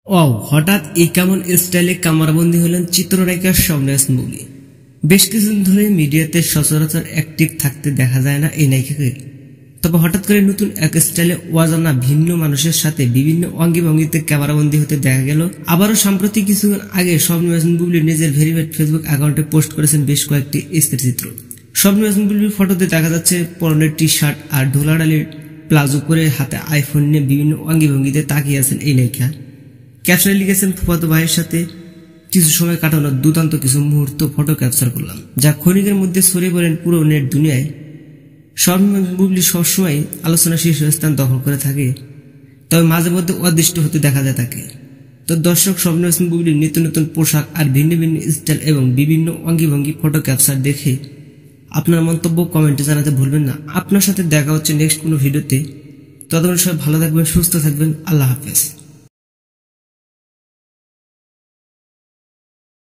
Wow, হঠাৎ এই কেমন স্টাইলে কামারবন্দী হলেন চিত্রনায়িকা শবনম ইয়াসমিন বুবলী। বেশ কিছুদিন ধরে মিডিয়াতে সচরাচর অ্যাক্টিভ থাকতে দেখা যায় না এই নায়িকাকে। তবে হঠাৎ করে নতুন এক স্টাইলে অজানা ভিন্ন মানুষের সাথে বিভিন্ন অঙ্গিভঙ্গিতে ক্যামেরাবন্দী হতে দেখা গেল। আবারও সাম্প্রতিক কিছুক্ষণ আগে শবনম ইয়াসমিন বুবলী নিজের ভেরিফাইড ফেসবুক অ্যাকাউন্টে পোস্ট করেছেন বেশ কয়েকটি স্থিরচিত্র। শবনম ইয়াসমিন বুবলীর ফটোতে দেখা যাচ্ছে পরনের টি শার্ট আর ঢোলাঢালির প্লাজো করে হাতে আইফোন নিয়ে বিভিন্ন অঙ্গিভঙ্গিতে তাকিয়ে আছেন এই নায়িকা। ক্যাপশনে লিখেছেন, ফুফাতো ভাইয়ের সাথে কিছু সময় কাটানোর দুর্দান্ত কিছু মুহূর্ত ফটো ক্যাপচার করলাম, যা ক্ষণিকের মধ্যে ছড়িয়ে পড়েন পুরো নেট দুনিয়ায়। শবনম বুবলী সবসময় আলোচনা শীর্ষস্থান দখল করে থাকে, তবে মাঝে মধ্যে অদৃষ্ট হতে দেখা যায় তাকে। তো দর্শক, শবনম ইয়াসমিন বুবলীর নিত্য নতুন পোশাক আর ভিন্ন ভিন্ন স্টাইল এবং বিভিন্ন অঙ্গিভঙ্গি ফটো ক্যাপচার দেখে আপনার মন্তব্য কমেন্টে জানাতে ভুলবেন না। আপনার সাথে দেখা হচ্ছে নেক্সট কোনো ভিডিওতে। ততক্ষণ সবাই ভালো থাকবেন, সুস্থ থাকবেন। আল্লাহ হাফেজ।